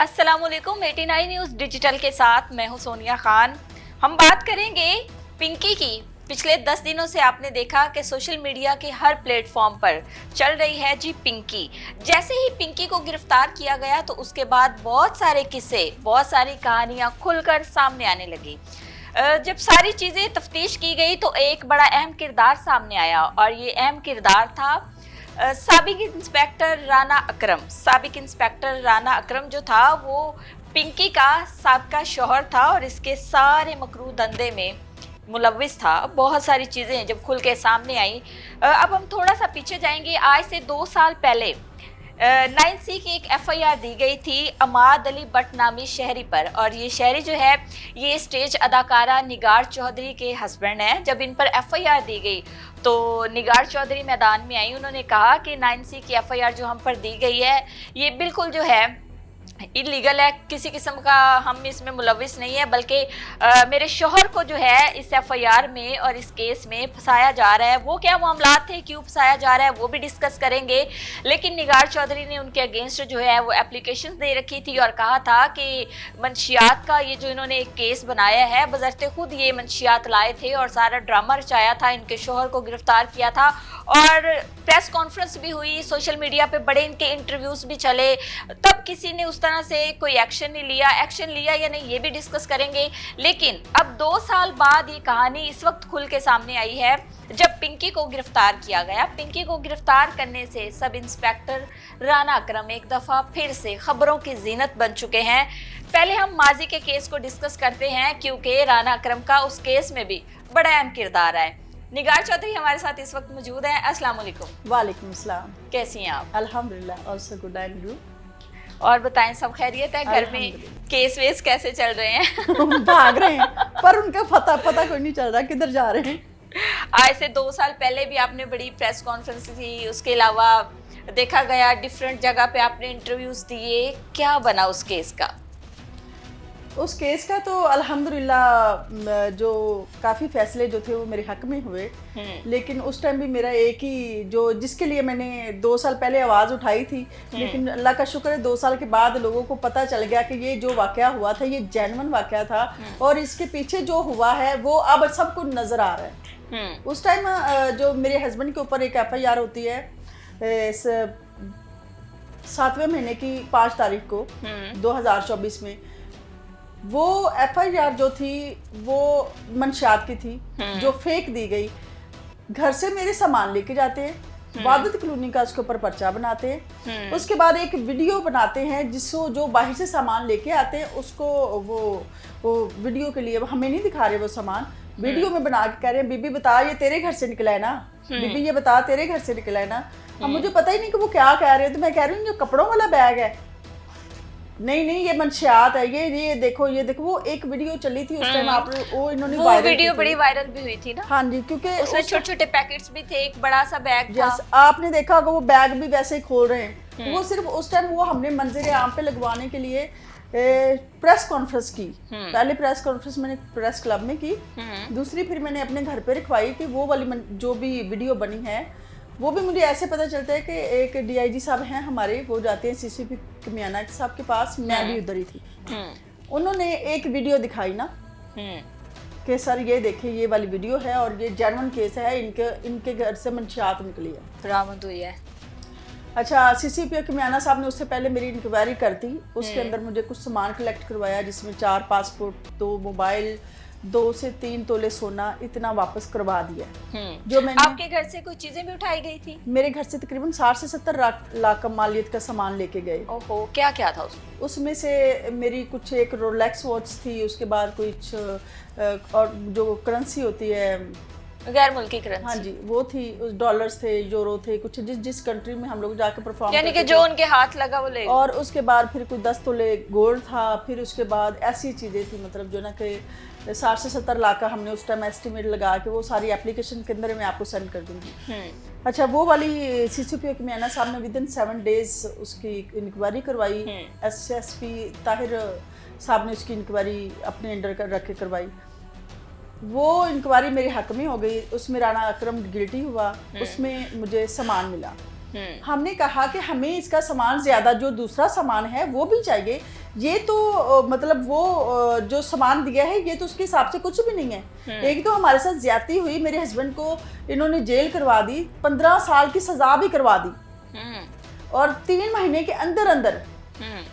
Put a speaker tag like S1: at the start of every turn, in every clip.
S1: अस्सलामुअलैकुम 89 news digital के साथ मैं हूं सोनिया खान। हम बात करेंगे पिंकी की। पिछले 10 दिनों से आपने देखा कि सोशल मीडिया के हर प्लेटफॉर्म पर चल रही है जी पिंकी। जैसे ही पिंकी को गिरफ्तार किया गया तो उसके बाद बहुत सारे किस्से, बहुत सारी कहानियां खुलकर सामने आने लगी। जब सारी चीज़ें तफ्तीश की गई तो एक बड़ा अहम किरदार सामने आया और ये अहम किरदार था साबिक इंस्पेक्टर राना अकरम। साबिक इंस्पेक्टर राना अकरम जो था वो पिंकी का साबका शौहर था और इसके सारे मकरू धंधे में मुलव्विस था। बहुत सारी चीज़ें जब खुल के सामने आई। अब हम थोड़ा सा पीछे जाएंगे। आज से 2 साल पहले 9C की एक FIR दी गई थी अमाद अली भट्ट नामी शहरी पर, और ये शहरी जो है ये स्टेज अदाकारा निगार चौधरी के हस्बैंड हैं। जब इन पर FIR दी गई तो निगार चौधरी मैदान में आई। उन्होंने कहा कि 9C की FIR जो हम पर दी गई है ये बिल्कुल जो है इलीगल है, किसी किस्म का हम इसमें मुलविस नहीं है, बल्कि मेरे शोहर को जो है इस FIR में और इस केस में फंसाया जा रहा है। वो क्या मामलात थे, क्यों फंसाया जा रहा है, वो भी डिस्कस करेंगे। लेकिन निगार चौधरी ने उनके अगेंस्ट जो है वो एप्लीकेशन दे रखी थी और कहा था कि मंशियात का ये जो इन्होंने एक केस बनाया है, बज़र्ते खुद ये मंशियात लाए थे और सारा ड्रामा रचाया था, इनके शोहर को गिरफ्तार किया था और प्रेस कॉन्फ्रेंस भी हुई, सोशल मीडिया पे बड़े इनके इंटरव्यूज़ भी चले। तब किसी ने उस तरह से कोई एक्शन नहीं लिया। एक्शन लिया या नहीं ये भी डिस्कस करेंगे। लेकिन अब 2 साल बाद ये कहानी इस वक्त खुल के सामने आई है जब पिंकी को गिरफ्तार किया गया। पिंकी को गिरफ्तार करने से सब इंस्पेक्टर राना अकरम एक दफ़ा फिर से खबरों की जीनत बन चुके हैं। पहले हम माजी के केस को डिस्कस करते हैं क्योंकि राना अकरम का उस केस में भी बड़ा अहम किरदार है। निगार चौधरी हमारे साथ इस वक्त मौजूद हैं। अस्सलाम वालेकुम।
S2: वालेकुम सलाम।
S1: कैसी हैं आप?
S2: अल्हम्दुलिल्लाह, ऑल्सो गुड एंड यू।
S1: और बताएं, सब खैरियत है? घर में केस वेस कैसे चल रहे हैं?
S2: भाग रहे हैं पर उनका पता कोई नहीं चल रहा किधर जा रहे हैं।
S1: आज से 2 साल पहले भी आपने बड़ी प्रेस कॉन्फ्रेंस की, उसके अलावा देखा गया डिफरेंट जगह पे आपने इंटरव्यूज दिए। क्या बना उस केस का?
S2: उस केस का तो अल्हम्दुलिल्लाह जो काफ़ी फैसले जो थे वो मेरे हक में हुए। लेकिन उस टाइम भी मेरा एक ही जो जिसके लिए मैंने 2 साल पहले आवाज़ उठाई थी, लेकिन अल्लाह का शुक्र है 2 साल के बाद लोगों को पता चल गया कि ये जो वाक़या हुआ था ये जेन्युइन वाक़या था और इसके पीछे जो हुआ है वो अब सबको नज़र आ रहा है। उस टाइम जो मेरे हस्बैंड के ऊपर एक FIR होती है 7वें महीने की 5 तारीख को 2024 में। वो FIR जो थी वो मंशियात की थी जो फेक दी गई। घर से मेरे सामान लेके जाते हैं, वादत कॉलोनी का उसके ऊपर पर्चा बनाते हैं, उसके बाद एक वीडियो बनाते हैं जिसको जो बाहर से सामान लेके आते हैं उसको वो वीडियो के लिए हमें नहीं दिखा रहे वो सामान, वीडियो में बना के कह रहे हैं बीबी बता ये तेरे घर से निकला है ना, बीबी ये बता तेरे घर से निकला है ना। अब मुझे पता ही नहीं कि वो क्या कह रहे हैं, तो मैं कह रही हूँ ये कपड़ों वाला बैग है, नहीं ये मंशियात है, ये देखो वो एक वीडियो चली थी उस टाइम। आप वो इन्होंने
S1: वो वीडियो बड़ी वायरल भी हुई थी ना।
S2: हाँ जी, क्योंकि
S1: उसमें छोटे-छोटे पैकेट्स भी थे, एक बड़ा सा बैग था।
S2: आपने देखा होगा वो बैग भी वैसे ही खोल रहे हैं। वो सिर्फ उस टाइम वो हमने मंजर आम पे लगवाने के लिए प्रेस कॉन्फ्रेंस की। पहले प्रेस कॉन्फ्रेंस मैंने प्रेस क्लब में की, दूसरी फिर मैंने अपने घर पे रखवाई कि वो वाली जो भी वीडियो बनी है वो भी मुझे ऐसे पता चलता है कि एक DIG साहब हैं हमारे, वो जाते हैं CCP कमियाना साहब के पास, मैं भी उधर ही थी। उन्होंने एक वीडियो दिखाई ना कि सर ये देखिए ये वाली वीडियो है और ये जेन्युइन केस है, इनके घर से मंशियात निकली है,
S1: बरामद हुई है।
S2: अच्छा, CCP कमियाना साहब ने उससे पहले मेरी इंक्वायरी कर दी। उसके अंदर मुझे कुछ सामान कलेक्ट करवाया जिसमें 4 पासपोर्ट, 2 मोबाइल, 2 से 3 तोले सोना, इतना वापस करवा दिया। जो मैंने
S1: आपके घर से कुछ चीजें भी उठाई गई थी?
S2: मेरे घर से तकरीबन 60 से 70 लाख का मालियत का सामान लेके गए।
S1: ओहो, क्या क्या था
S2: उसमें से मेरी कुछ एक रोलेक्स वॉच थी, उसके बाद कुछ और जो करेंसी होती है
S1: गैर मुल्की करेंसी,
S2: हाँ जी वो थी, उस डॉलर्स थे, यूरो थे, कुछ जिस कंट्री में हम लोग जाके परफॉर्म,
S1: यानी कि जो उनके हाथ लगा वो ले।
S2: और उसके बाद फिर कुछ 10 तोले गोल्ड था। फिर उसके बाद ऐसी चीज़ें थी मतलब जो ना कि 60 से 70 लाख का हमने उस टाइम एस्टिमेट लगा के वो सारी एप्लीकेशन के अंदर मैं आपको सेंड कर दूंगी। अच्छा, वो वाली CCP कमियाना साहब ने विदिन 7 डेज उसकी इंक्वायरी करवाई। SSP ताहिर साहब ने उसकी इंक्वायरी अपने अंडर कर रख के करवाई। वो इंक्वायरी मेरे हक में हो गई, उसमें राना अकरम गिल्टी हुआ, उसमें मुझे सामान मिला। हमने कहा कि हमें इसका सामान ज़्यादा जो दूसरा सामान है वो भी चाहिए, ये तो मतलब वो जो सामान दिया है ये तो उसके हिसाब से कुछ भी नहीं है। एक तो हमारे साथ ज्यादती हुई, मेरे हस्बैंड को इन्होंने जेल करवा दी, 15 साल की सजा भी करवा दी, और 3 महीने के अंदर अंदर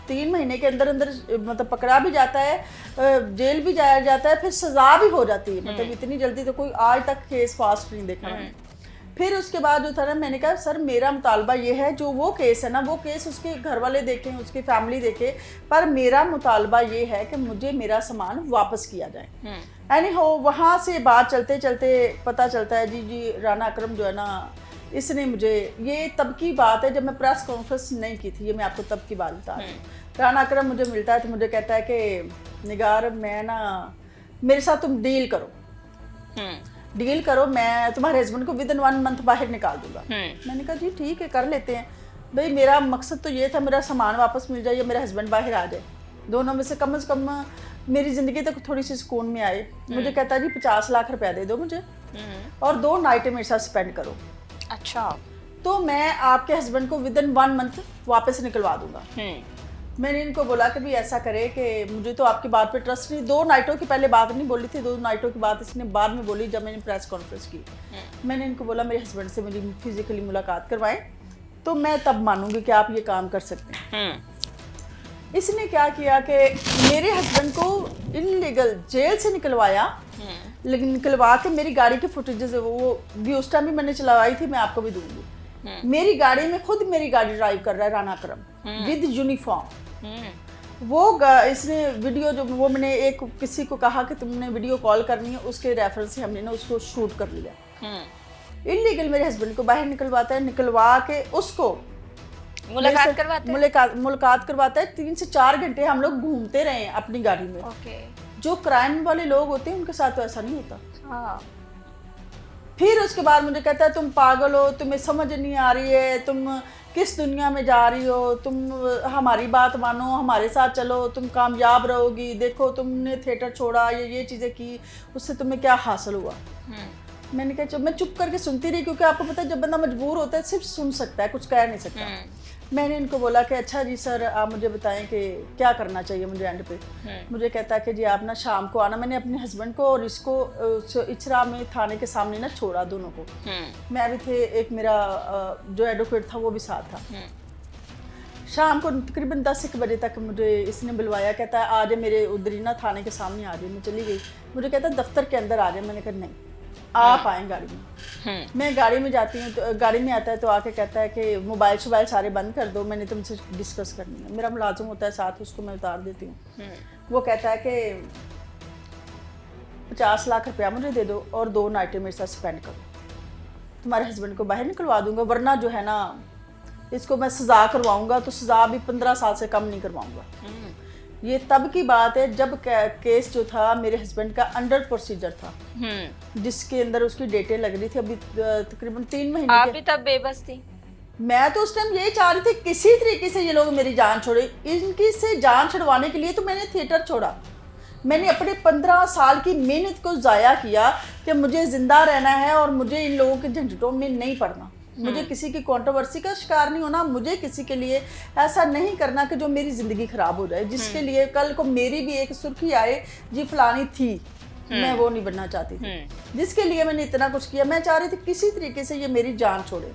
S2: 3 महीने के अंदर अंदर मतलब पकड़ा भी जाता है, जेल भी जाया जाता है, फिर सजा भी हो जाती है। मतलब इतनी जल्दी तो कोई आज तक केस फास्ट नहीं देखा मैंने। फिर उसके बाद जो था ना, मैंने कहा सर मेरा मुतालबा ये है, जो वो केस है ना, वो केस उसके घर वाले देखें, उसकी फैमिली देखे, पर मेरा मुतालबा ये है कि मुझे मेरा सामान वापस किया जाए। एनी हो, वहाँ से बात चलते चलते पता चलता है जी राना अकरम जो है ना, इसने मुझे, ये तब की बात है जब मैं प्रेस कॉन्फ्रेंस नहीं की थी, ये मैं आपको तब की बात बता रही हूँ। राना अकरम मुझे मिलता है तो मुझे कहता है कि निगार मैं ना, मेरे साथ तुम डील करो, मैं तुम्हारे हस्बैंड को विदिन 1 मंथ बाहर निकाल दूंगा। मैंने कहा जी ठीक है, कर लेते हैं भाई, मेरा मकसद तो ये था मेरा सामान वापस मिल जाए या मेरा हस्बैंड बाहर आ जाए, दोनों में से कम मेरी ज़िंदगी तक थोड़ी सी सुकून में आए। मुझे कहता जी 50 लाख रुपया दे दो मुझे और 2 नाइटें मेरे साथ स्पेंड करो।
S1: अच्छा,
S2: तो मैं आपके हस्बैंड को विदिन 1 मंथ वापस निकलवा दूंगा। मैंने इनको बोला कि भी ऐसा करे कि मुझे तो आपकी बात पे ट्रस्ट नहीं। 2 नाइटों की पहले बात नहीं बोली थी, 2 नाइटों की बात इसने बाद में बोली जब मैंने प्रेस कॉन्फ्रेंस की। मैंने इनको बोला मेरे हस्बैंड से मेरी फिजिकली मुलाकात करवाएं तो मैं तब मानूंगी कि आप ये काम कर सकते हैं। इसने क्या किया कि मेरे हस्बैंड को इनलीगल जेल से निकलवाया, लेकिन निकलवा के मेरी गाड़ी की फुटेजेस वो भी उस टाइम भी मैंने चलवाई थी, मैं आपको भी दूंगी। मेरी गाड़ी में खुद मेरी गाड़ी ड्राइव कर रहा है राना अकरम विद यूनिफॉर्म। वो इसने वीडियो जो वो मैंने एक किसी को कहा कि तुमने वीडियो कॉल करनी है, उसके रेफरेंस से हमने ना उसको शूट कर लिया। इलीगल मेरे हस्बैंड को बाहर निकलवाता है, निकलवा के उसको मुलाकात करवाता है। 3 से 4 घंटे हम लोग घूमते रहे हैं अपनी गाड़ी में। जो क्राइम वाले लोग होते हैं उनके साथ तो ऐसा नहीं होता। फिर उसके बाद मुझे कहता है तुम पागल हो, तुम्हें समझ नहीं आ रही है, तुम किस दुनिया में जा रही हो, तुम हमारी बात मानो, हमारे साथ चलो, तुम कामयाब रहोगी, देखो तुमने थिएटर छोड़ा, ये चीज़ें की, उससे तुम्हें क्या हासिल हुआ। मैंने कहा मैं चुप करके सुनती रही, क्योंकि आपको पता है जब बंदा मजबूर होता है सिर्फ सुन सकता है, कुछ कह नहीं सकता। मैंने इनको बोला कि अच्छा जी सर आप मुझे बताएं कि क्या करना चाहिए मुझे एंड पे। मुझे कहता है कि जी आप ना शाम को आना। मैंने अपने हस्बैंड को और इसको इचरा में थाने के सामने ना छोड़ा दोनों को। मैं भी थे, एक मेरा जो एडवोकेट था वो भी साथ था। शाम को तकरीबन 10-1 बजे तक मुझे इसने बुलवाया, कहता है आ जाए मेरे उधर ही ना थाने के सामने आ जाए। मैं चली गई, मुझे कहता है दफ्तर के अंदर आ जाए। मैंने कहा नहीं, आप आए गाड़ी में। मैं गाड़ी में जाती हूँ तो गाड़ी में आता है तो आके कहता है कि मोबाइल शोबाइल सारे बंद कर दो, मैंने तुमसे डिस्कस करनी है। मेरा मुलाजिम होता है साथ, उसको मैं उतार देती हूँ। वो कहता है कि 50 लाख रुपया मुझे दे दो और 2 नाइटें मेरे साथ स्पेंड करो, तुम्हारे हस्बैंड को बाहर निकलवा दूंगा, वरना जो है ना इसको मैं सज़ा करवाऊंगा तो सज़ा भी 15 साल से कम नहीं करवाऊंगा। ये तब की बात है जब केस जो था मेरे हस्बैंड का अंडर प्रोसीजर था, जिसके अंदर उसकी डेटें लग रही थी। अभी तकरीबन 3 महीने
S1: आप भी तब बेबस थी।
S2: मैं तो उस टाइम यही चाह रही थी किसी तरीके से ये लोग मेरी जान छोड़े। इनकी से जान छुड़वाने के लिए तो मैंने थिएटर छोड़ा। मैंने अपने 15 साल की मेहनत को ज़ाया किया कि मुझे ज़िंदा रहना है और मुझे इन लोगों के झंझटों में नहीं पड़ना, मुझे किसी की कंट्रोवर्सी का शिकार नहीं होना, मुझे किसी के लिए ऐसा नहीं करना कि जो मेरी ज़िंदगी ख़राब हो जाए, जिसके लिए कल को मेरी भी एक सुर्खी आए जी फलानी थी। मैं वो नहीं बनना चाहती थी, जिसके लिए मैंने इतना कुछ किया। मैं चाह रही थी किसी तरीके से ये मेरी जान छोड़े।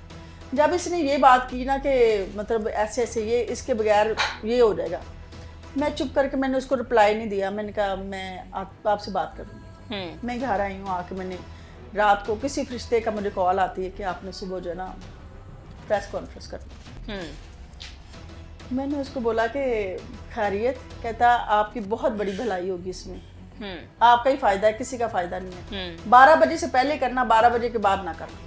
S2: जब इसने ये बात की ना कि मतलब ऐसे ऐसे ये इसके बगैर ये हो जाएगा, मैं चुप करके मैंने उसको रिप्लाई नहीं दिया। मैंने कहा मैं आपसे बात करूँगी। मैं घर आई हूँ, आके मैंने रात को किसी फरिश्ते का मुझे कॉल आती है कि आपने सुबह जो है ना प्रेस कॉन्फ्रेंस करनी। मैंने उसको बोला कि खैरियत। कहता आपकी बहुत बड़ी भलाई होगी इसमें, आपका ही फ़ायदा है, किसी का फ़ायदा नहीं है। 12 बजे से पहले करना, 12 बजे के बाद ना करना।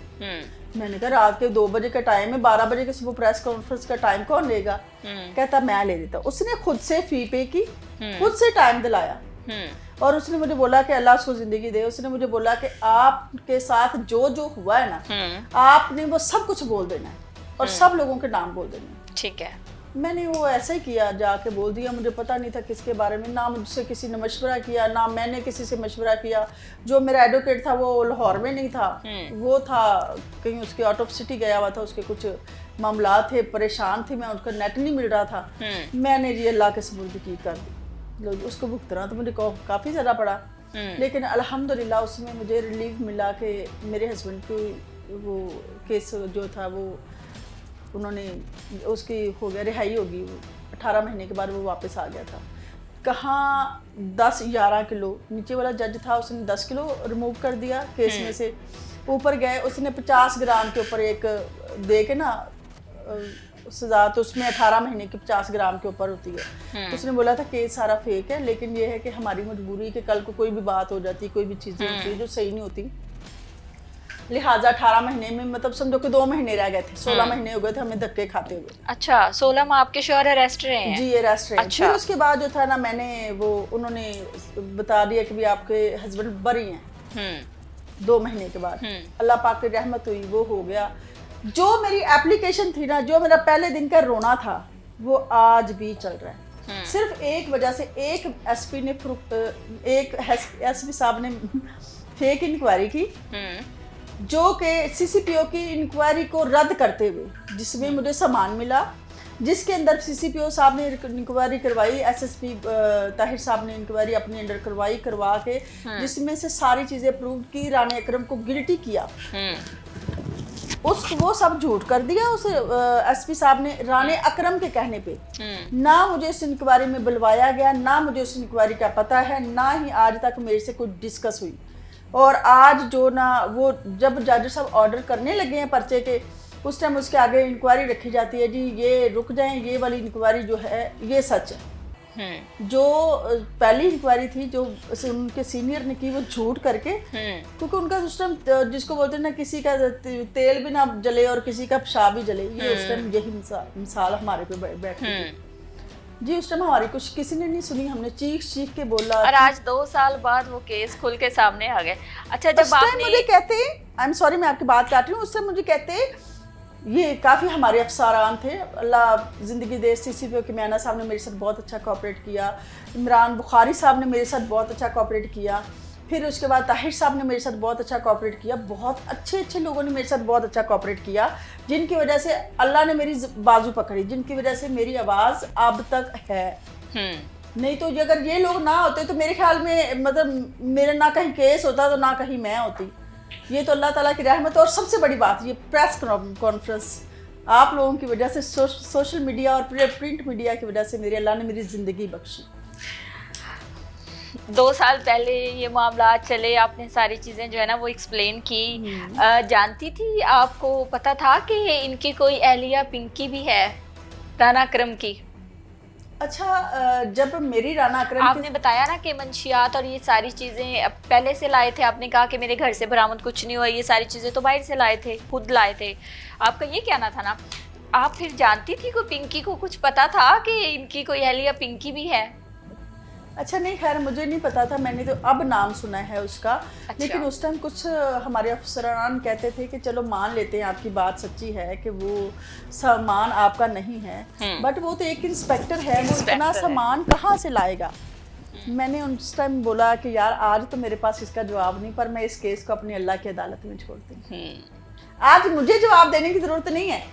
S2: मैंने कहा रात के 2 बजे का टाइम है, 12 बजे के सुबह प्रेस कॉन्फ्रेंस का टाइम कौन लेगा। कहता मैं ले लेता। उसने खुद से फ़ी पे की, खुद से टाइम दिलाया, और उसने मुझे बोला कि अल्लाह उसको ज़िंदगी दे। उसने मुझे बोला कि आपके साथ जो जो हुआ है ना, आपने वो सब कुछ बोल देना है और सब लोगों के नाम बोल देना है।
S1: ठीक है।
S2: मैंने वो ऐसा ही किया, जाके बोल दिया। मुझे पता नहीं था किसके बारे में, ना मुझसे किसी ने मशवरा किया, ना मैंने किसी से मशवरा किया। जो मेरा एडवोकेट था वो लाहौर में नहीं था, वो था कहीं उसके आउट ऑफ सिटी गया हुआ था, उसके कुछ मामला थे, परेशान थी मैं, उनका नेट नहीं मिल रहा था, मैंने ये अल्लाह के सुपुर्द की कर दी। लोग उसको भुगतना तो मुझे काफ़ी ज़्यादा पड़ा, लेकिन अल्हम्दुलिल्लाह उसमें मुझे रिलीफ मिला कि मेरे हस्बैंड की वो केस जो था वो उन्होंने उसकी हो गया, रिहाई होगी, 18 महीने के बाद वो वापस आ गया था। कहाँ 10-11 किलो, नीचे वाला जज था उसने 10 किलो रिमूव कर दिया केस में से, ऊपर गए उसने 50 ग्राम के ऊपर एक दे के ना सजा, तो उसमें 18 महीने की 50 ग्राम के ऊपर होती है। उसने बोला था केस सारा फेक है, लेकिन ये है कि हमारी मजबूरी कि कल को कोई भी बात हो जाती, कोई भी चीज़ें होती है जो सही नहीं होती, लिहाजा 18 महीने में मतलब समझो कि 2 महीने रह गए थे, 16 महीने हो गए थे हमें धक्के खाते हुए।
S1: अच्छा, 16 में आपके शोहर अरेस्ट रहे हैं?
S2: जी अरेस्ट रहे।
S1: अच्छा।
S2: फिर उसके बाद जो था ना, मैंने वो उन्होंने बता दिया कि भी आपके हस्बैंड बरी हैं 2 महीने के बाद। अल्लाह पाक की रहमत हुई, वो हो गया। जो मेरी एप्लीकेशन थी ना, जो मेरा पहले दिन का रोना था, वो आज भी चल रहा है। सिर्फ एक वजह से, एक एसपी ने एक एसपी साहब ने फेक इंक्वायरी की, जो कि सीसीपीओ की इंक्वायरी को रद्द करते हुए, जिसमें मुझे सामान मिला, जिसके अंदर सीसीपीओ साहब ने इंक्वायरी करवाई, एसएसपी ताहिर साहब ने इंक्वायरी अपनी अंडर करवा के, जिसमें से सारी चीज़ें प्रूव की, रानी अकरम को गिल्टी किया, वो सब झूठ कर दिया उस एसपी साहब ने रानी अकरम के कहने पे। ना मुझे इस इंक्वायरी में बुलवाया गया, ना मुझे उस इंक्वायरी का पता है, ना ही आज तक मेरे से कुछ डिस्कस हुई। और आज जो ना वो जब जज साहब ऑर्डर करने लगे हैं पर्चे के, उस टाइम उसके आगे इंक्वायरी रखी जाती है, जी ये रुक जाएं, ये वाली इंक्वायरी जो है ये सच है। जो पहली इंक्वायरी थी जो उनके सीनियर ने की, वो झूठ करके, क्योंकि उनका उस टाइम जिसको बोलते हैं ना, किसी का तेल भी ना जले और किसी का पेशाब भी जले, ये उस टाइम यही मिसाल हमारे पे बैठी थी। जी उस टाइम हमारी कुछ किसी ने नहीं सुनी, हमने चीख के बोला।
S1: और आज 2 साल बाद वो केस खुल के सामने आ गए। अच्छा, जब आपने
S2: मुझे कहते, आई एम सॉरी मैं आपकी बात काट रही हूँ, उस टाइम मुझे कहते ये काफ़ी हमारे अफसरान थे, अल्लाह ज़िंदगी दे, सीसीपीओ के मैना साहब ने मेरे साथ बहुत अच्छा कोऑपरेट किया, इमरान बुखारी साहब ने मेरे साथ बहुत अच्छा कोऑपरेट किया, फिर उसके बाद ताहिर साहब ने मेरे साथ बहुत अच्छा कोऑपरेट किया, बहुत अच्छे लोगों ने मेरे साथ बहुत अच्छा कोऑपरेट किया, जिनकी वजह से अल्लाह ने मेरी बाजू पकड़ी, जिनकी वजह से मेरी आवाज़ अब तक है। नहीं तो अगर ये लोग ना होते तो मेरे ख्याल में मतलब मेरा ना कहीं केस होता तो ना कहीं मैं होती। ये तो अल्लाह ताला की रहमत। और सबसे बड़ी बात, ये प्रेस कॉन्फ्रेंस आप लोगों की वजह से, सोशल मीडिया और प्रिंट मीडिया की वजह से मेरे अल्लाह ने मेरी ज़िंदगी बख्शी।
S1: 2 साल पहले ये मामला चले, आपने सारी चीज़ें जो है ना वो एक्सप्लेन की। जानती थी, आपको पता था कि इनकी कोई एहलिया पिंकी भी है, राना अकरम की?
S2: अच्छा, जब मेरी राना अकरम
S1: आपने बताया ना कि मंशियात और ये सारी चीज़ें पहले से लाए थे, आपने कहा कि मेरे घर से बरामद कुछ नहीं हुआ, ये सारी चीज़ें तो बाहर से लाए थे, खुद लाए थे, आपका ये कहना था ना। आप फिर जानती थी को पिंकी को कुछ पता था कि इनकी कोई अहलिया पिंकी भी है?
S2: अच्छा नहीं, खैर मुझे नहीं पता था, मैंने तो अब नाम सुना है उसका। अच्छा। लेकिन उस टाइम कुछ हमारे अफसरान कहते थे कि चलो मान लेते हैं आपकी बात सच्ची है कि वो सामान आपका नहीं है, बट वो तो एक इंस्पेक्टर है, वो इतना सामान कहाँ से लाएगा। मैंने उस टाइम बोला कि यार आज तो मेरे पास इसका जवाब नहीं, पर मैं इस केस को अपनी अल्लाह की अदालत में छोड़ती हूँ। आज मुझे जवाब देने की ज़रूरत नहीं है,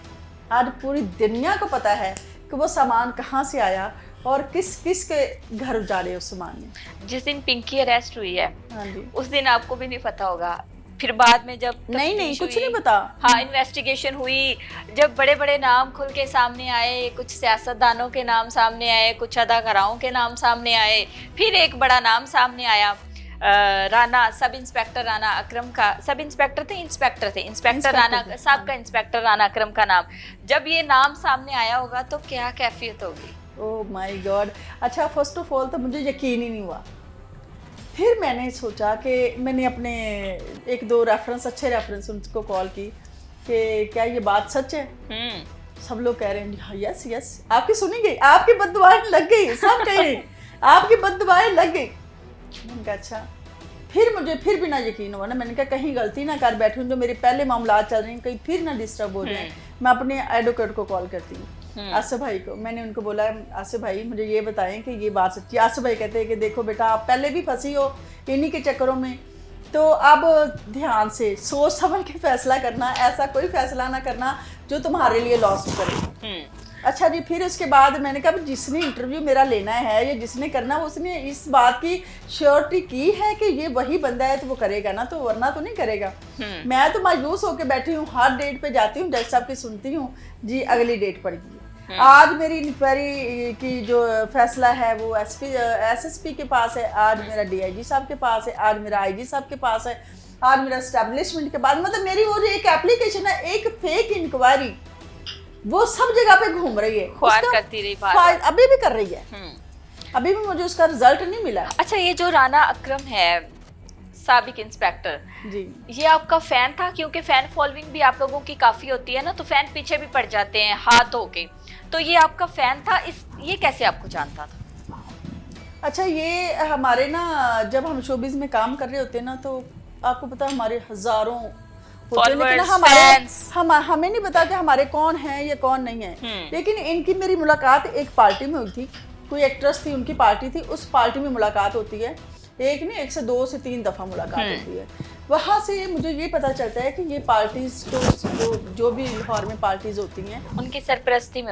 S2: आज पूरी दुनिया को पता है कि वो सामान कहाँ से आया और किस के घर उजाड़े उस सामान ने।
S1: जिस दिन पिंकी अरेस्ट हुई है,
S2: हाँ जी,
S1: उस दिन आपको भी नहीं पता होगा, फिर बाद में जब
S2: नहीं कुछ नहीं पता।
S1: हाँ, इन्वेस्टिगेशन हुई, जब बड़े बड़े नाम खुल के सामने आए, कुछ सियासतदानों के नाम सामने आए, कुछ अदाकाराओं के नाम सामने आए, फिर एक बड़ा नाम सामने आया, राना सब इंस्पेक्टर राना अकरम का, सब इंस्पेक्टर थे, इंस्पेक्टर राना साहब का, इंस्पेक्टर राना अकरम का नाम। जब ये नाम सामने आया होगा तो क्या कैफियत होगी?
S2: Oh my God. अच्छा, फर्स्ट ऑफ ऑल तो मुझे यकीन ही नहीं हुआ। फिर मैंने सोचा कि मैंने अपने 1-2 अच्छे रेफरेंस उनको कॉल की कि क्या ये बात सच है। सब लोग कह रहे हैं यस यस, आपकी सुनी गई, आपकी बददुआएं लग गई, सब कहे आपकी बददुआएं लग गई। मैंने कहा अच्छा। फिर मुझे फिर भी ना यकीन हुआ ना, मैंने कहा कहीं गलती ना कर बैठूं, जो मेरे पहले मामला चल रहे हैं कहीं फिर ना डिस्टर्ब हो जाए। मैं अपने एडवोकेट को कॉल करती हूँ, आसिफ भाई को। मैंने उनको बोला आसिफ भाई मुझे ये बताएं कि ये बात सच्ची। आसिफ भाई कहते हैं कि देखो बेटा, आप पहले भी फंसी हो इन्हीं के चक्करों में, तो अब ध्यान से सोच समझ के फैसला करना, ऐसा कोई फैसला ना करना जो तुम्हारे लिए लॉस करे। अच्छा जी, फिर उसके बाद मैंने कहा जिसने इंटरव्यू मेरा लेना है या जिसने करना, उसने इस बात की श्योरिटी की है कि ये वही बंदा है तो वो करेगा ना, तो वरना तो नहीं करेगा। मैं तो मायूस होकर बैठी हूँ, हर डेट पे जाती हूँ, जज साहब की सुनती हूँ जी अगली डेट पड़ गई है। आज मेरी इंक्वायरी की जो फैसला है वो SSP के पास है, आज मेरा DIG साहब के पास है, आज मेरा IG साहब के पास है, आज मेरा एस्टेब्लिशमेंट के बाद, मतलब मेरी वो जो एक एप्लीकेशन है, एक फेक इंक्वायरी वो सब जगह पे घूम रही है,
S1: ख्वार करती रही बार,
S2: अभी भी कर रही है, अभी भी मुझे उसका रिजल्ट नहीं मिला।
S1: अच्छा, ये जो राना अकरम है साबिक इंस्पेक्टर
S2: जी,
S1: ये आपका फैन था? क्योंकि फैन फॉलोइंग भी आप लोगों की काफी होती है ना, तो फैन पीछे भी पड़ जाते हैं हाथ धो के, तो ये आपका फैन था? ये कैसे आपको जानता था?
S2: अच्छा, ये हमारे ना जब हम शोबिज में काम कर रहे होते हैं ना, तो आपको पता है हमारे हजारों होते हैं, लेकिन हमें नहीं पता कि हमारे कौन है या कौन नहीं है। लेकिन इनकी मेरी मुलाकात एक पार्टी में हुई थी, कोई एक्ट्रेस थी, उनकी पार्टी थी, उस पार्टी में मुलाकात होती है, एक नहीं 1 से 2 से 3 दफ़ा मुलाकात होती है। वहाँ से मुझे ये पता चलता है कि ये पार्टीज तो जो भी लाहौर में पार्टीज होती हैं
S1: उनकी सरपरस्ती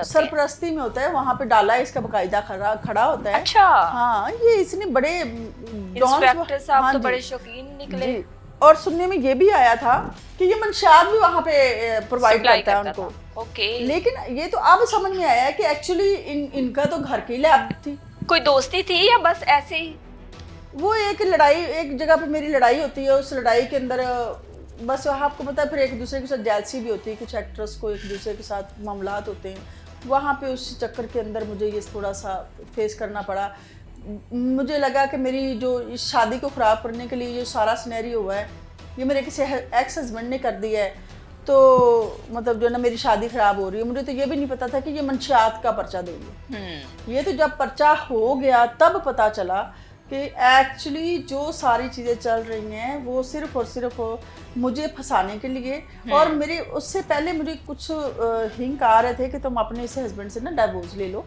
S1: में
S2: होता है, वहाँ पे डाला इसका बाकायदा खड़ा होता है।
S1: अच्छा,
S2: हाँ, ये इसने बड़े
S1: इंस्पेक्टर साहब तो बड़े शौकीन निकले।
S2: और सुनने में ये भी आया था कि ये मंशियात भी वहाँ पे प्रोवाइड करता है उनको।
S1: ओके।
S2: लेकिन ये तो अब समझ में आया कि एक्चुअली इनका तो घर की लैब थी।
S1: कोई दोस्ती थी या बस ऐसे ही?
S2: वो एक जगह पे मेरी लड़ाई होती है, उस लड़ाई के अंदर बस आपको पता है फिर एक दूसरे के साथ जेलसी भी होती है, कुछ एक्ट्रेस को एक दूसरे के साथ मामलात होते हैं, वहाँ पे उस चक्कर के अंदर मुझे ये थोड़ा सा फेस करना पड़ा। मुझे लगा कि मेरी जो इस शादी को ख़राब करने के लिए ये सारा सिनेरियो हुआ है, ये मेरे किसी एक्स हस्बैंड ने कर दिया है, तो मतलब जो ना मेरी शादी ख़राब हो रही है। मुझे तो ये भी नहीं पता था कि ये मंशियात का पर्चा देंगे। ये तो जब पर्चा हो गया तब पता चला कि एक्चुअली जो सारी चीज़ें चल रही हैं वो सिर्फ और सिर्फ मुझे फंसाने के लिए, और मेरे उससे पहले मुझे कुछ हिंक आ रहे थे कि तुम अपने इस हस्बैंड से ना डिवोर्स ले लो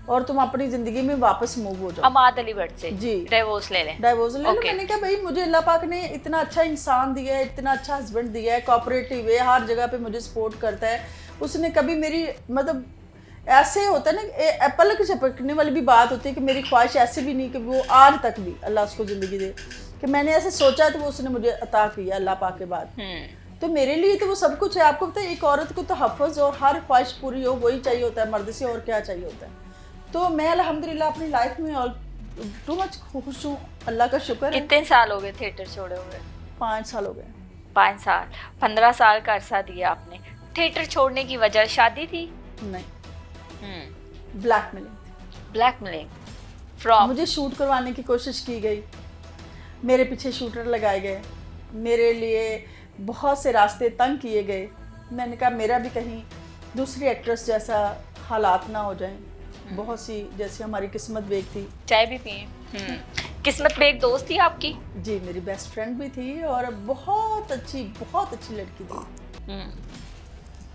S2: और तुम अपनी जिंदगी में वापस मूव हो जाओ।
S1: अमाद अली भट्ट से
S2: जी
S1: डिवोर्स ले लें।
S2: मैंने कहा भाई मुझे अल्लाह पाक ने इतना अच्छा इंसान दिया है, इतना अच्छा हस्बैंड दिया है, कोऑपरेटिव है, हर जगह पे मुझे सपोर्ट करता है। उसने कभी मेरी मतलब ऐसे होता है ना एप्पल के झपकने वाली भी बात होती है कि मेरी ख्वाहिश ऐसे भी नहीं कि वो आज तक भी अल्लाह उसको ज़िंदगी दे कि मैंने ऐसे सोचा तो वो उसने मुझे अता किया अल्लाह पाक के बाद। तो मेरे लिए तो वो सब कुछ है। आपको पता है एक औरत को तो हफ़्ज़ और हर ख्वाहिश पूरी हो वही चाहिए होता है, मर्द से और क्या चाहिए होता है। तो मैं अल्हम्दुलिल्लाह अपनी लाइफ में और टू मच खुश हूँ, अल्लाह का शुक्र है।
S1: कितने साल हो गए थिएटर छोड़े हुए?
S2: 5 साल हो गए।
S1: 5 साल, 15 साल का अरसा दिया आपने। थिएटर छोड़ने की वजह शादी थी?
S2: नहीं, ब्लैकमेलिंग
S1: फ्रॉम
S2: मुझे शूट करवाने की कोशिश की गई, मेरे पीछे शूटर लगाए गए, मेरे लिए बहुत से रास्ते तंग किए गए। मैंने कहा मेरा भी कहीं दूसरी एक्ट्रेस जैसा हालात ना हो जाएं। बहुत सी जैसे हमारी किस्मत बेग थी।
S1: चाय भी पिए? किस्मत बेग दोस्त थी आपकी?
S2: जी, मेरी बेस्ट फ्रेंड भी थी और बहुत अच्छी लड़की थी।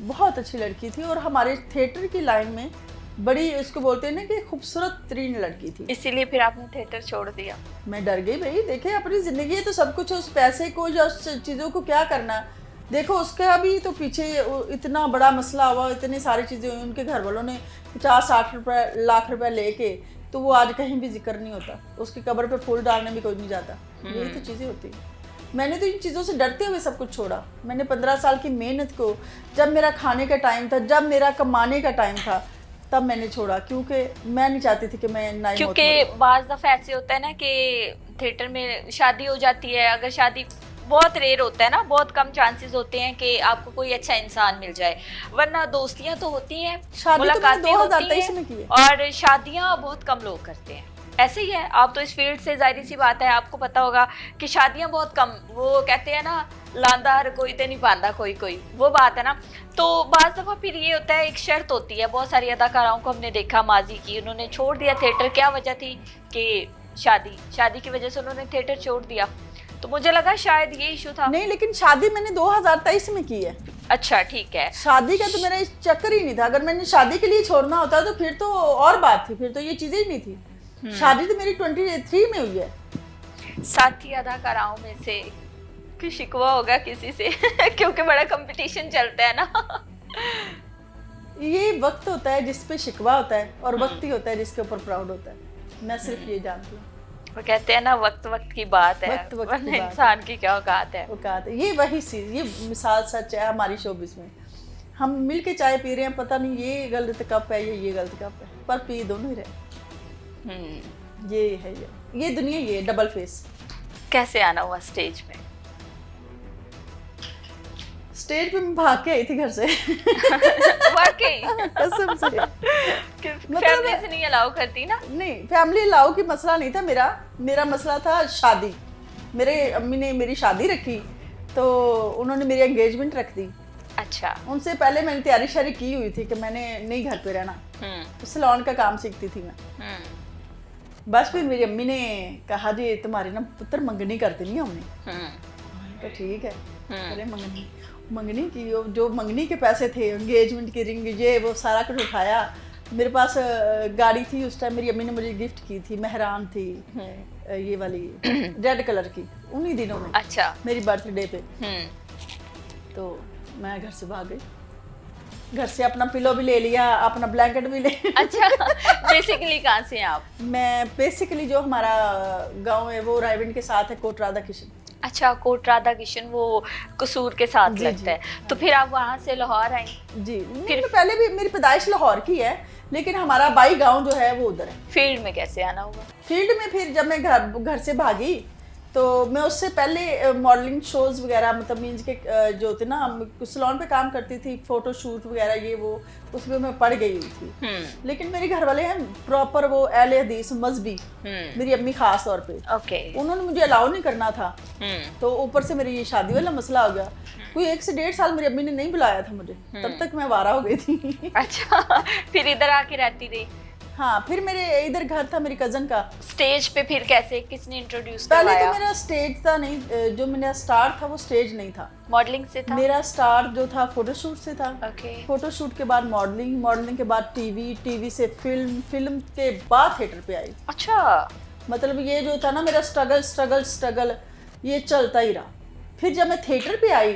S2: बहुत अच्छी लड़की थी और हमारे थिएटर की लाइन में बड़ी उसको बोलते हैं ना कि खूबसूरत तरीन लड़की थी।
S1: इसीलिए फिर आपने थिएटर छोड़ दिया?
S2: मैं डर गई भाई, देखे अपनी ज़िंदगी है तो सब कुछ है, उस पैसे को या उस चीज़ों को क्या करना। देखो उसका भी तो पीछे इतना बड़ा मसला हुआ, इतनी सारी चीज़ें हुई, उनके घर वालों ने 50-60 लाख रुपए लेके, तो वो आज कहीं भी जिक्र नहीं होता। उसकी कब्र पे फूल डालने भी कोई नहीं जाता। यही तो चीज़ें होती हैं। मैंने तो इन चीज़ों से डरते हुए सब कुछ छोड़ा। मैंने 15 साल की मेहनत को, जब मेरा खाने का टाइम था, जब मेरा कमाने का टाइम था, तब मैंने छोड़ा, क्योंकि मैं नहीं चाहती थी कि मैं नाई मौत
S1: क्योंकि बाज़ दफ़ा ऐसे होता है ना कि थिएटर में शादी हो जाती है, अगर शादी बहुत रेयर होता है ना, बहुत कम चांसेस होते हैं कि आपको कोई अच्छा इंसान मिल जाए, वरना दोस्तियां तो होती हैं, मुलाकातें होती हैं, और शादियां बहुत कम लोग करते हैं। ऐसे ही है, आप तो इस फील्ड से, जाहिर सी बात है आपको पता होगा कि शादियां बहुत कम, वो कहते हैं ना लांदा हर कोई तो नहीं पांदा कोई, वो बात है ना। तो बाज़ दफ़ा फिर ये होता है, एक शर्त होती है, बहुत सारी अदाकाराओं को हमने देखा माजी की, उन्होंने छोड़ दिया थिएटर। क्या वजह थी? कि शादी की वजह से उन्होंने थिएटर छोड़ दिया। तो मुझे लगा शायद ये इशू था।
S2: नहीं, लेकिन शादी मैंने 2023 में की है।
S1: अच्छा, ठीक है।
S2: शादी का तो मेरा चक्कर ही नहीं था। अगर मैंने शादी के लिए छोड़ना होता तो फिर तो और बात थी, फिर तो ये चीजें ही नहीं थी। शादी तो मेरी 23 में हुई है।
S1: साथी अदाकाराओं में से कि शिकवा होगा किसी से क्योंकि बड़ा कंपटीशन चलता है ना
S2: ये वक्त होता है जिस पे शिकवा होता है और वक्त ही होता है जिसके ऊपर प्राउड होता है। मैं सिर्फ ये जानती हूँ।
S1: वो कहते हैं ना, वक्त वक्त की बात है,
S2: वक्त वक्त की
S1: वरना
S2: बात
S1: इंसान की क्या औकात है।
S2: औकात है। ये वही चीज, ये मिसाल सच है हमारी शोबिस में। हम मिल के चाय पी रहे हैं, पता नहीं ये गलत कप है ये गलत कप है, पर पी दोनों ही रहे। ये है, ये दुनिया, ये डबल फेस।
S1: कैसे आना हुआ स्टेज में?
S2: स्टेज पे मैं भाग के आई थी घर से।
S1: वाकई
S2: कसम से।
S1: फैमिली से नहीं अलाउ करती ना?
S2: नहीं, फैमिली अलाउ की मसला नहीं था मेरा मसला था शादी। मेरे अम्मी ने मेरी शादी रखी तो उन्होंने मेरी एंगेजमेंट रख दी।
S1: अच्छा।
S2: उनसे पहले मैंने तैयारी शारी की हुई थी कि मैंने नहीं घर पे रहना, तो सैलून का काम सीखती थी मैं। बस फिर मेरी अम्मी ने कहा जी तुम्हारी ना पुत्र मंगनी कर देनी हमने। तो ठीक है, अरे मंगनी की जो मंगनी के पैसे थे, एंगेजमेंट की रिंग, ये वो सारा कुछ उठाया। मेरे पास गाड़ी थी उस टाइम, मेरी अम्मी ने मुझे गिफ्ट की थी, मेहरान थी ये वाली रेड कलर की, उन्हीं दिनों में।
S1: अच्छा।
S2: मेरी बर्थडे पे। तो मैं घर से भाग गई। घर से अपना पिलो भी ले लिया, अपना ब्लैंकेट भी ले।
S1: अच्छा। बेसिकली कहाँ से हैं आप?
S2: मैं बेसिकली जो हमारा गांव है वो रायविंड के साथ है, कोट राधा किशन।
S1: अच्छा, कोट राधा किशन वो कसूर के साथ लगता है। तो फिर आप वहाँ से लाहौर आई?
S2: जी, फिर तो पहले भी मेरी पैदाइश लाहौर की है, लेकिन हमारा बाई गांव जो है वो उधर है।
S1: फील्ड में कैसे आना हुआ?
S2: फील्ड में फिर जब मैं घर से भागी तो मैं उससे पहले मॉडलिंग शोज वगैरह, मतलब मीन्स के जो थे ना, सैलून पे काम करती थी, फोटो शूट वगैरह ये वो, उसमें मैं पड़ गई हुई थी। लेकिन मेरे घर वाले हैं प्रॉपर वो अहले हदीस मजहबी, मेरी अम्मी खास तौर पे।
S1: ओके।
S2: उन्होंने मुझे अलाउ नहीं करना था, तो ऊपर से मेरी ये शादी वाला मसला हो गया। कोई 1 से 1.5 साल मेरी अम्मी ने नहीं बुलाया था मुझे, तब तक मैं वारा हो गई थी।
S1: अच्छा। फिर इधर आके रहती रही?
S2: हाँ, फिर मेरे इधर घर था मेरी कजन का।
S1: स्टेज पे फिर कैसे, किसने इंट्रोड्यूस
S2: पहले
S1: करवाया?
S2: तो मेरा स्टेज था नहीं, जो मेरा स्टार्ट था वो स्टेज नहीं था,
S1: मॉडलिंग से था।
S2: मेरा स्टार्ट जो था फोटोशूट से था।
S1: ओके।
S2: फोटोशूट के बाद मॉडलिंग के बाद टीवी से फिल्म के बाद थिएटर पे आई।
S1: अच्छा।
S2: मतलब ये जो था ना मेरा स्ट्रगल ये चलता ही रहा। फिर जब मैं थिएटर पे आई,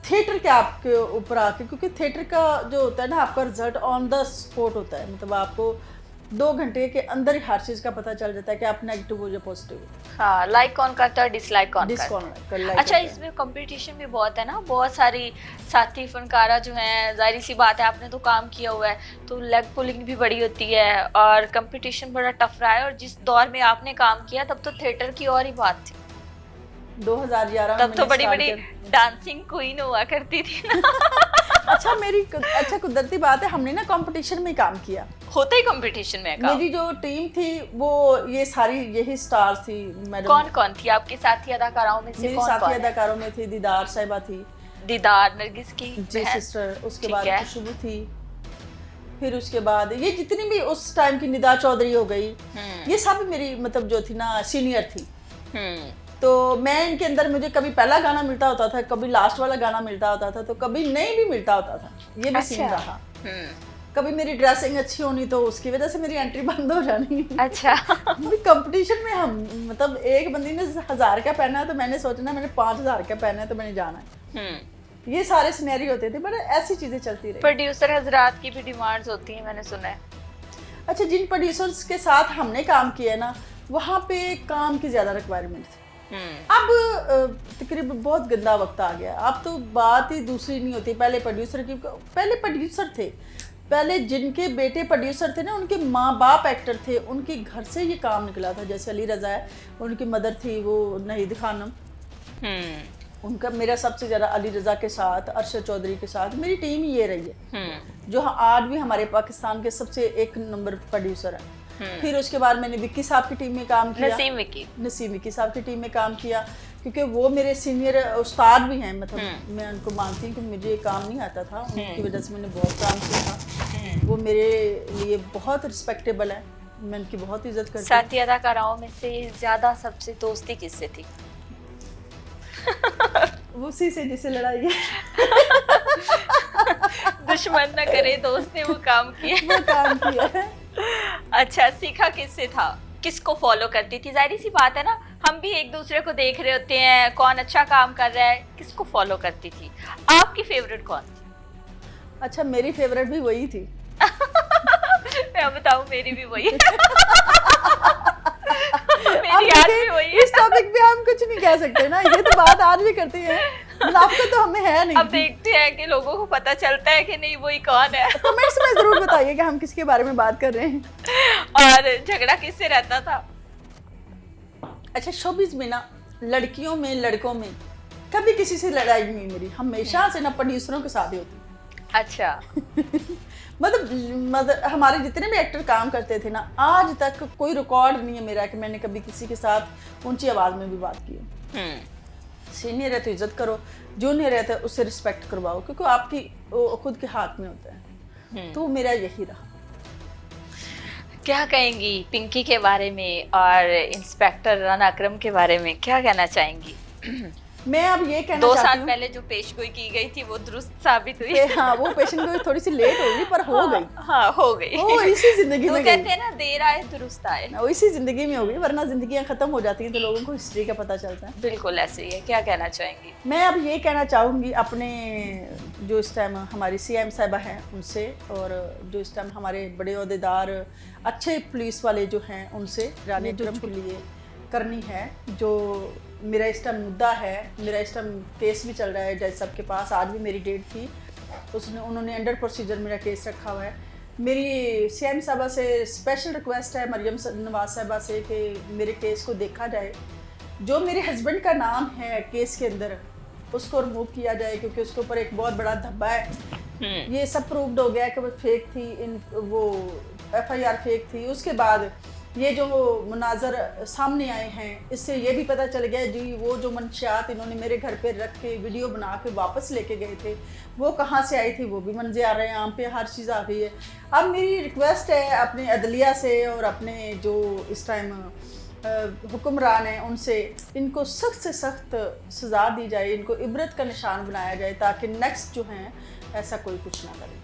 S2: थिएटर के आपके ऊपर आके, क्योंकि थिएटर का जो होता है ना आपका रिजल्ट ऑन द स्पॉट होता है, मतलब आपको 2 घंटे के अंदर ही हर चीज का पता चल जाता है कि आप नेगेटिव हो या पॉजिटिव हो।
S1: हाँ, लाइक कौन करता है, डिसलाइक कौन करता है। अच्छा, इसमें कंपटीशन भी बहुत है ना, बहुत सारी साथी फनकारा जो हैं, जाहिर सी बात है आपने तो काम किया हुआ है, तो लेग पुलिंग भी बड़ी होती है और कंपटीशन बड़ा टफ रहा है। और जिस दौर में आपने काम किया तब तो थिएटर की और ही बात थी।
S2: 2011
S1: तब तो बड़ी बड़ी डांसिंग क्वीन हुआ करती थी ना।
S2: अच्छा कुदरती बात है, हमने ना कंपटीशन में काम किया,
S1: होता ही कंपटीशन में काम।
S2: मेरी जो टीम थी वो ये सारी यही स्टार्स थी मैडम।
S1: कौन कौन थी आपके साथी अदाकाराओं में से?
S2: मेरी साथी अदाकारों में थी दीदार साहिबा थी,
S1: दीदार नरगिस की
S2: जी सिस्टर, उसके बाद खुशबू थी, फिर उसके बाद ये जितनी भी उस टाइम की निदा चौधरी हो गई, ये सब मेरी मतलब जो थी ना सीनियर थी। तो मैं इनके अंदर, मुझे कभी पहला गाना मिलता होता था, कभी लास्ट वाला गाना मिलता होता था, तो कभी नहीं भी मिलता होता था, ये भी सीन रहा। कभी मेरी ड्रेसिंग अच्छी होनी तो उसकी वजह से मेरी एंट्री बंद हो जानी।
S1: अच्छा।
S2: कंपटीशन में हम मतलब एक बंदी ने 1000 का पहना है तो मैंने सोचना मैंने 5000 का पहना है तो मैंने जाना है। ये सारे सिनेरियो होते थे, बट ऐसी चीजें चलती रही।
S1: प्रोड्यूसर हजरात की भी डिमांड्स होती हैं, मैंने सुना है।
S2: अच्छा, जिन प्रोड्यूसर्स के साथ हमने काम किया ना, वहाँ पे काम की ज्यादा रिक्वायरमेंट थी। अब तकरीबन बहुत गंदा वक्त आ गया, अब तो बात ही दूसरी नहीं होती। पहले प्रोड्यूसर थे, पहले जिनके बेटे प्रोड्यूसर थे ना, उनके माँ बाप एक्टर थे, उनके घर से ये काम निकला था। जैसे अली रजा है, उनकी मदर थी वो नहीद खानम, उनका मेरा सबसे ज़्यादा अली रजा के साथ, अरशद चौधरी के साथ मेरी टीम ये रही है, जो आज भी हमारे पाकिस्तान के सबसे 1 नंबर प्रोड्यूसर है। फिर उसके बाद मैंने विक्की साहब की टीम में काम किया, नसीम विक्की साहब की टीम में काम किया, क्योंकि वो मेरे सीनियर उस्ताद भी हैं। मतलब मैं उनको मानती हूँ कि मुझे काम नहीं आता था, उनकी वजह से मैंने बहुत काम किया था। वो मेरे लिए बहुत रिस्पेक्टेबल है, मैं उनकी बहुत इज्जत करती हूँ।
S1: साथी अदाकाराओं में से ज़्यादा सबसे दोस्ती किससे थी?
S2: उसी से जिसे लड़ाई है।
S1: दुश्मन न करे दोस्त ने वो काम किया है। अच्छा, सीखा किससे था, किसको फॉलो करती थी? जाहिर सी बात है ना, हम भी एक दूसरे को देख रहे होते हैं, कौन अच्छा काम कर रहा है, किसको फॉलो करती थी? आपकी फेवरेट कौन थी?
S2: अच्छा, मेरी फेवरेट भी वही थी।
S1: मैं बताऊं, मेरी भी वही है।
S2: अब
S1: मेरी आज भी
S2: देखिए,
S1: वही है।
S2: इस टॉपिक पे हम कुछ नहीं कह सकते ना, ये तो बात आज भी करते हैं, मुनाफिकत तो हमें है नहीं।
S1: अब देखते हैं कि लोगों को पता चलता है कि नहीं वही कौन है।
S2: कमेंट्स में जरूर बताइए कि हम किसके बारे में बात कर रहे हैं।
S1: और झगड़ा किससे रहता था?
S2: अच्छा, शोबिज़ में ना, लड़कियों में लड़कों में कभी किसी से लड़ाई नहीं मेरी, हमेशा से ना प्रोड्यूसरों के साथ ही होती।
S1: अच्छा।
S2: मतलब हमारे जितने भी एक्टर काम करते थे ना, आज तक कोई रिकॉर्ड नहीं है मेरा कि मैंने कभी किसी के साथ ऊंची आवाज में भी बात की हो। सीनियर है तो इज्जत करो, जूनियर है तो उससे रिस्पेक्ट करवाओ, क्योंकि आपकी खुद के हाथ में होता है। तो मेरा यही रहा।
S1: क्या कहेंगी पिंकी के बारे में और इंस्पेक्टर राना अकरम के बारे में, क्या कहना चाहेंगी?
S2: मैं अब ये कहना
S1: 2
S2: चाहती
S1: साल
S2: हूँ,
S1: पहले जो पेशगोई की गई थी वो दुरुस्त साबित हुई।
S2: हाँ, वो पेशेंट को थोड़ी सी लेट हो गई, पर हो गई।
S1: हाँ, हो गई।
S2: वो इसी जिंदगी
S1: तो
S2: में
S1: कहते
S2: गई।
S1: हैं ना, देर आए दुरुस्त आए।
S2: वो इसी जिंदगी में हो गई, वरना जिंदगियां खत्म हो जाती हैं तो लोगों को हिस्ट्री का पता चलता है।
S1: बिल्कुल ऐसे ही है। क्या कहना चाहेंगी?
S2: मैं अब ये कहना चाहूँगी अपने जो इस टाइम हमारी सीएम साहिबा हैं उनसे, और जो इस टाइम हमारे बड़े ओहदेदार अच्छे पुलिस वाले जो हैं उनसे, रानी अकरम के लिए करनी है। जो मेरा इस टाइम मुद्दा है, मेरा इस टाइम केस भी चल रहा है जज साहब के पास, आज भी मेरी डेट थी, उन्होंने अंडर प्रोसीजर मेरा केस रखा हुआ है। मेरी सीएम साहबा से स्पेशल रिक्वेस्ट है, मरियम नवाज साहबा से, कि मेरे केस को देखा जाए। जो मेरे हस्बैंड का नाम है केस के अंदर, उसको रिमूव किया जाए, क्योंकि उसके ऊपर एक बहुत बड़ा धब्बा है। ये सब प्रूव्ड हो गया कि वो फेक थी, वो एफआईआर फेक थी। उसके बाद ये जो मुनाजर सामने आए हैं, इससे ये भी पता चल गया जी, वो जो मंशियात इन्होंने मेरे घर पे रख के वीडियो बना के वापस लेके गए थे, वो कहाँ से आई थी, वो भी मंजे आ रहे हैं, आम पे हर चीज़ आ गई है। अब मेरी रिक्वेस्ट है अपने अदलिया से और अपने जो इस टाइम हुक्मरान हैं उनसे, इनको सख्त से सख्त सज़ा दी जाए, इनको इबरत का निशान बनाया जाए, ताकि नेक्स्ट जो हैं ऐसा कोई कुछ ना करे।